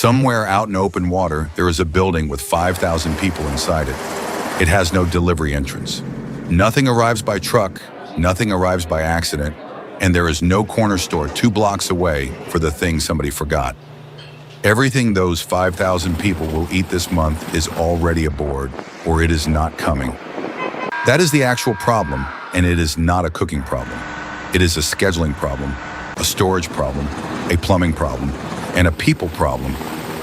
Somewhere out in open water, there is a building with 5,000 people inside it. It has no delivery entrance. Nothing arrives by truck, nothing arrives by accident, and there is no corner store 2 blocks away for the thing somebody forgot. Everything those 5,000 people will eat this month is already aboard, or it is not coming. That is the actual problem, and it is not a cooking problem. It is a scheduling problem, a storage problem, a plumbing problem, and a people problem,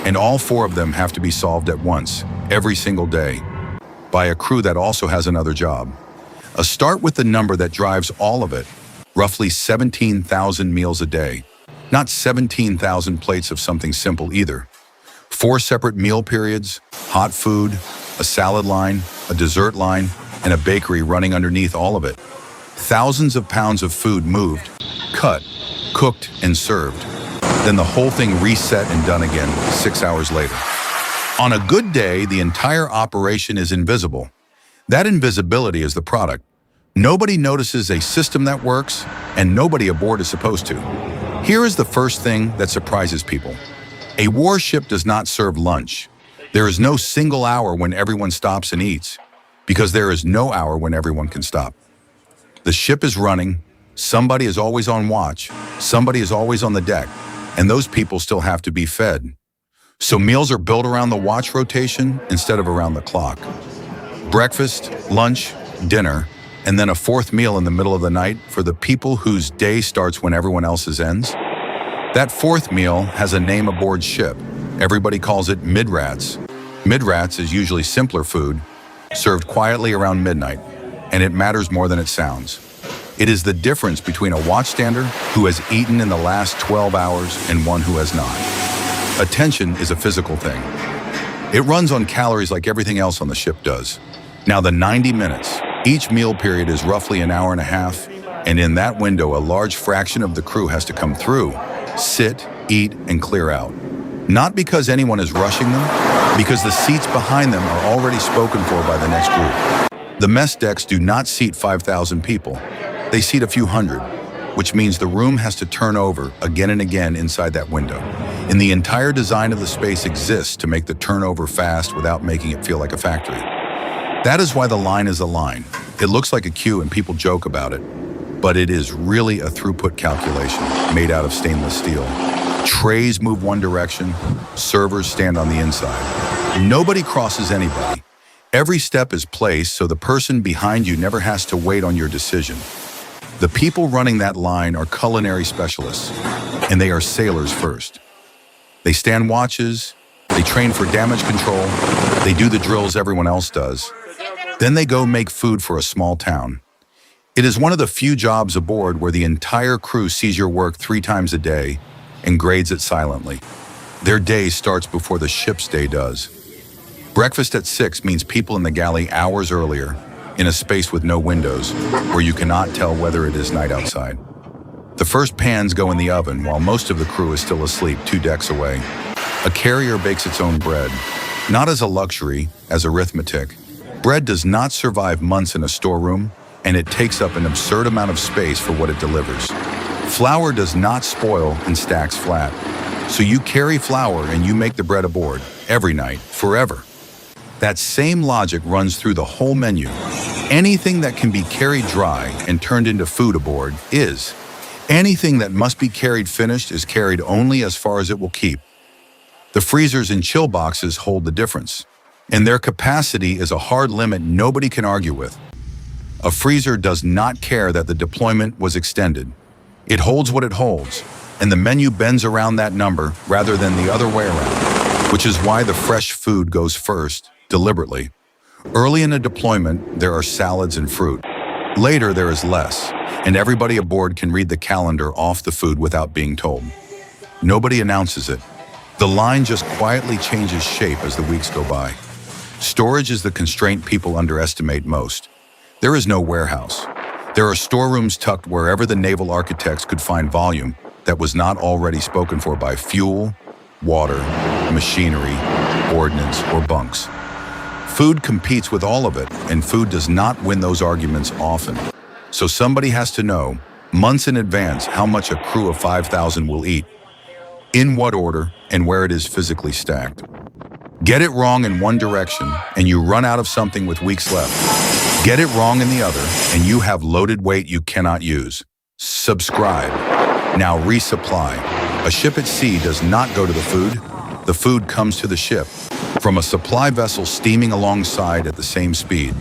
and all 4 of them have to be solved at once, every single day, by a crew that also has another job. Start with the number that drives all of it, roughly 17,000 meals a day. Not 17,000 plates of something simple either. 4 separate meal periods, hot food, a salad line, a dessert line, and a bakery running underneath all of it. Thousands of pounds of food moved, cut, cooked, and served. Then the whole thing reset and done again 6 hours later. On a good day, the entire operation is invisible. That invisibility is the product. Nobody notices a system that works, and nobody aboard is supposed to. Here is the first thing that surprises people. A warship does not serve lunch. There is no single hour when everyone stops and eats, because there is no hour when everyone can stop. The ship is running, somebody is always on watch, somebody is always on the deck, and those people still have to be fed. So meals are built around the watch rotation instead of around the clock. Breakfast, lunch, dinner, and then a 4th meal in the middle of the night for the people whose day starts when everyone else's ends. That 4th meal has a name aboard ship. Everybody calls it Midrats. Midrats is usually simpler food, served quietly around midnight, and it matters more than it sounds. It is the difference between a watchstander who has eaten in the last 12 hours and one who has not. Attention is a physical thing. It runs on calories like everything else on the ship does. Now the 90 minutes, each meal period is roughly an hour and a half, and in that window a large fraction of the crew has to come through, sit, eat, and clear out. Not because anyone is rushing them, because the seats behind them are already spoken for by the next group. The mess decks do not seat 5,000 people. They seat a few hundred, which means the room has to turn over again and again inside that window. And the entire design of the space exists to make the turnover fast without making it feel like a factory. That is why the line is a line. It looks like a queue and people joke about it, but it is really a throughput calculation made out of stainless steel. Trays move one direction, servers stand on the inside. Nobody crosses anybody. Every step is placed so the person behind you never has to wait on your decision. The people running that line are culinary specialists, and they are sailors first. They stand watches, they train for damage control, they do the drills everyone else does. Then they go make food for a small town. It is one of the few jobs aboard where the entire crew sees your work 3 times a day and grades it silently. Their day starts before the ship's day does. Breakfast at 6 means people in the galley hours earlier, in a space with no windows, where you cannot tell whether it is night outside. The first pans go in the oven while most of the crew is still asleep 2 decks away. A carrier bakes its own bread, not as a luxury, as arithmetic. Bread does not survive months in a storeroom, and it takes up an absurd amount of space for what it delivers. Flour does not spoil and stacks flat, so you carry flour and you make the bread aboard, every night, forever. That same logic runs through the whole menu. Anything that can be carried dry and turned into food aboard is. Anything that must be carried finished is carried only as far as it will keep. The freezers and chill boxes hold the difference, and their capacity is a hard limit nobody can argue with. A freezer does not care that the deployment was extended. It holds what it holds, and the menu bends around that number rather than the other way around, which is why the fresh food goes first, deliberately. Early in a deployment, there are salads and fruit. Later, there is less, and everybody aboard can read the calendar off the food without being told. Nobody announces it. The line just quietly changes shape as the weeks go by. Storage is the constraint people underestimate most. There is no warehouse. There are storerooms tucked wherever the naval architects could find volume that was not already spoken for by fuel, water, machinery, ordnance, or bunks. Food competes with all of it, and food does not win those arguments often. So somebody has to know, months in advance, how much a crew of 5,000 will eat, in what order, and where it is physically stacked. Get it wrong in one direction, and you run out of something with weeks left. Get it wrong in the other, and you have loaded weight you cannot use. Subscribe. Now resupply. A ship at sea does not go to the food comes to the ship, from a supply vessel steaming alongside at the same speed.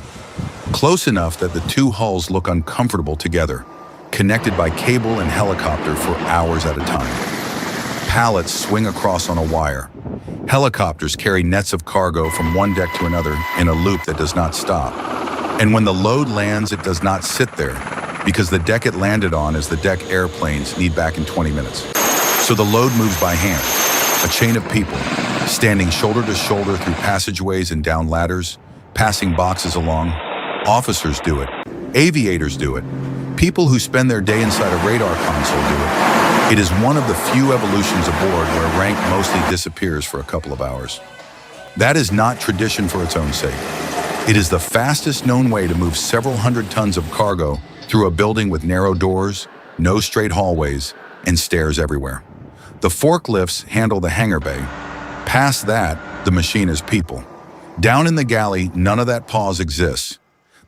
Close enough that the two hulls look uncomfortable together, connected by cable and helicopter for hours at a time. Pallets swing across on a wire. Helicopters carry nets of cargo from one deck to another in a loop that does not stop. And when the load lands, it does not sit there, because the deck it landed on is the deck airplanes need back in 20 minutes. So the load moves by hand, a chain of people, standing shoulder to shoulder through passageways and down ladders, passing boxes along. Officers do it. Aviators do it. People who spend their day inside a radar console do it. It is one of the few evolutions aboard where rank mostly disappears for a couple of hours. That is not tradition for its own sake. It is the fastest known way to move several hundred tons of cargo through a building with narrow doors, no straight hallways, and stairs everywhere. The forklifts handle the hangar bay. Past that, the machine is people. Down in the galley, none of that pause exists.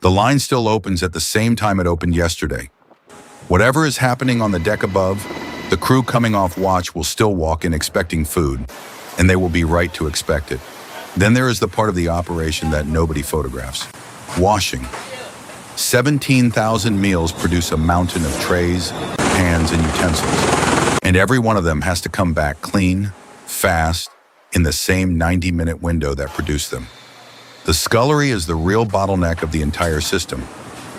The line still opens at the same time it opened yesterday. Whatever is happening on the deck above, the crew coming off watch will still walk in expecting food, and they will be right to expect it. Then there is the part of the operation that nobody photographs. Washing. 17,000 meals produce a mountain of trays, pans, and utensils, and every one of them has to come back clean, fast, in the same 90-minute window that produced them. The scullery is the real bottleneck of the entire system.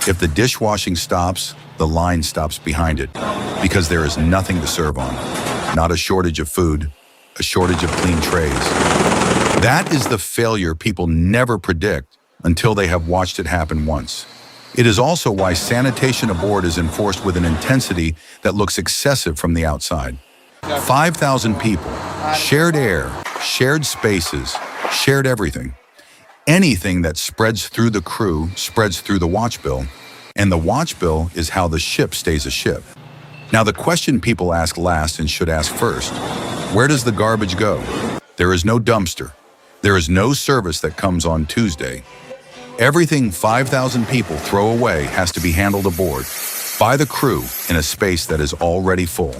If the dishwashing stops, the line stops behind it, because there is nothing to serve on. Not a shortage of food, a shortage of clean trays. That is the failure people never predict until they have watched it happen once. It is also why sanitation aboard is enforced with an intensity that looks excessive from the outside. 5,000 people, shared air, shared spaces, shared everything. Anything that spreads through the crew spreads through the watch bill, and the watch bill is how the ship stays a ship. Now the question people ask last and should ask first, where does the garbage go? There is no dumpster. There is no service that comes on Tuesday. Everything 5,000 people throw away has to be handled aboard by the crew in a space that is already full.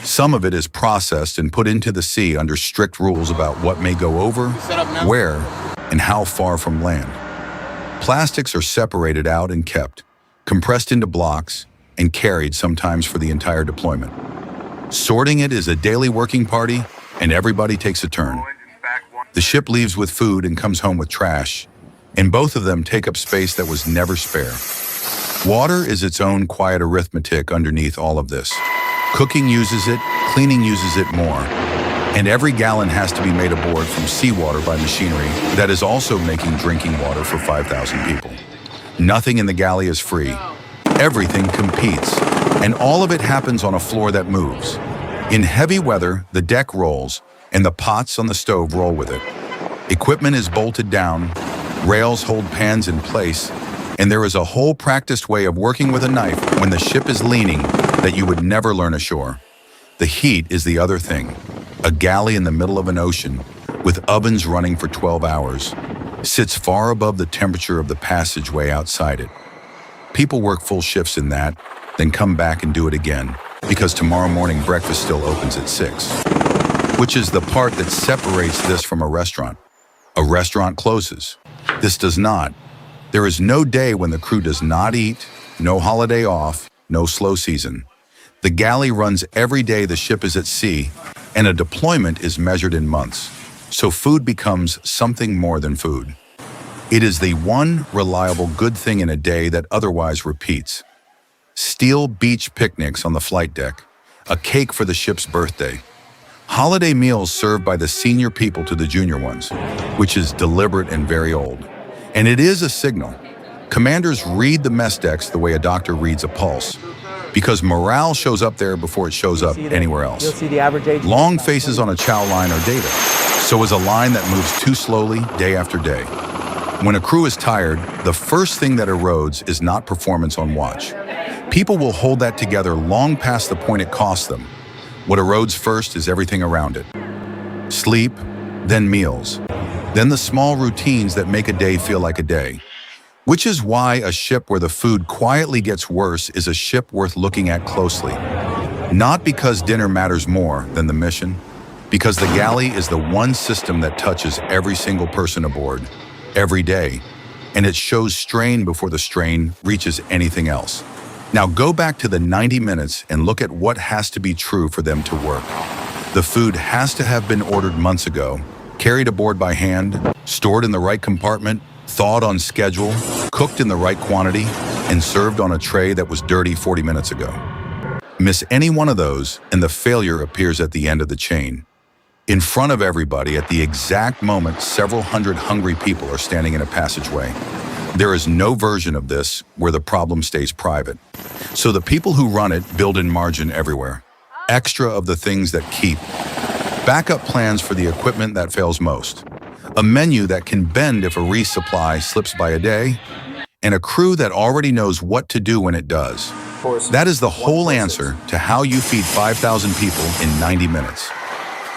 Some of it is processed and put into the sea under strict rules about what may go over, where, and how far from land. Plastics are separated out and kept, compressed into blocks, and carried sometimes for the entire deployment. Sorting it is a daily working party, and everybody takes a turn. The ship leaves with food and comes home with trash, and both of them take up space that was never spare. Water is its own quiet arithmetic underneath all of this. Cooking uses it, cleaning uses it more, and every gallon has to be made aboard from seawater by machinery that is also making drinking water for 5,000 people. Nothing in the galley is free. Everything competes, and all of it happens on a floor that moves. In heavy weather, the deck rolls, and the pots on the stove roll with it. Equipment is bolted down, rails hold pans in place, and there is a whole practiced way of working with a knife when the ship is leaning that you would never learn ashore. The heat is the other thing. A galley in the middle of an ocean, with ovens running for 12 hours, sits far above the temperature of the passageway outside it. People work full shifts in that, then come back and do it again, because tomorrow morning breakfast still opens at 6, which is the part that separates this from a restaurant. A restaurant closes. This does not. There is no day when the crew does not eat, no holiday off, no slow season. The galley runs every day the ship is at sea, and a deployment is measured in months. So food becomes something more than food. It is the one reliable good thing in a day that otherwise repeats. Steel beach picnics on the flight deck, a cake for the ship's birthday. Holiday meals served by the senior people to the junior ones, which is deliberate and very old. And it is a signal. Commanders read the mess decks the way a doctor reads a pulse, because morale shows up there before it shows up anywhere else. You'll see the average age. Long faces on a chow line are data. So is a line that moves too slowly day after day. When a crew is tired, the first thing that erodes is not performance on watch. People will hold that together long past the point it costs them. What erodes first is everything around it. Sleep, then meals, then the small routines that make a day feel like a day. Which is why a ship where the food quietly gets worse is a ship worth looking at closely. Not because dinner matters more than the mission, because the galley is the one system that touches every single person aboard, every day, and it shows strain before the strain reaches anything else. Now go back to the 90 minutes and look at what has to be true for them to work. The food has to have been ordered months ago, carried aboard by hand, stored in the right compartment, thawed on schedule, cooked in the right quantity, and served on a tray that was dirty 40 minutes ago. Miss any one of those, and the failure appears at the end of the chain. In front of everybody, at the exact moment several hundred hungry people are standing in a passageway. There is no version of this where the problem stays private. So the people who run it build in margin everywhere. Extra of the things that keep. Backup plans for the equipment that fails most. A menu that can bend if a resupply slips by a day. And a crew that already knows what to do when it does. That is the whole answer to how you feed 5,000 people in 90 minutes.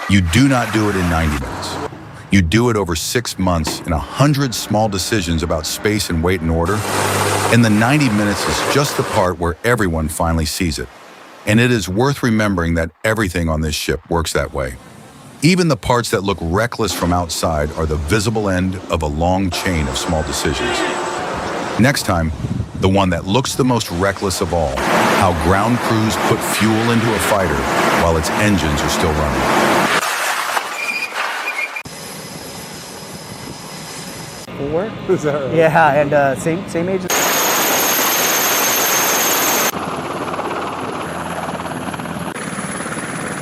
You do not do it in 90 minutes. You do it over 6 months in 100 small decisions about space and weight and order. And the 90 minutes is just the part where everyone finally sees it. And it is worth remembering that everything on this ship works that way. Even the parts that look reckless from outside are the visible end of a long chain of small decisions. Next time, the one that looks the most reckless of all, how ground crews put fuel into a fighter while its engines are still running. 4? Is that right? Yeah, and same age.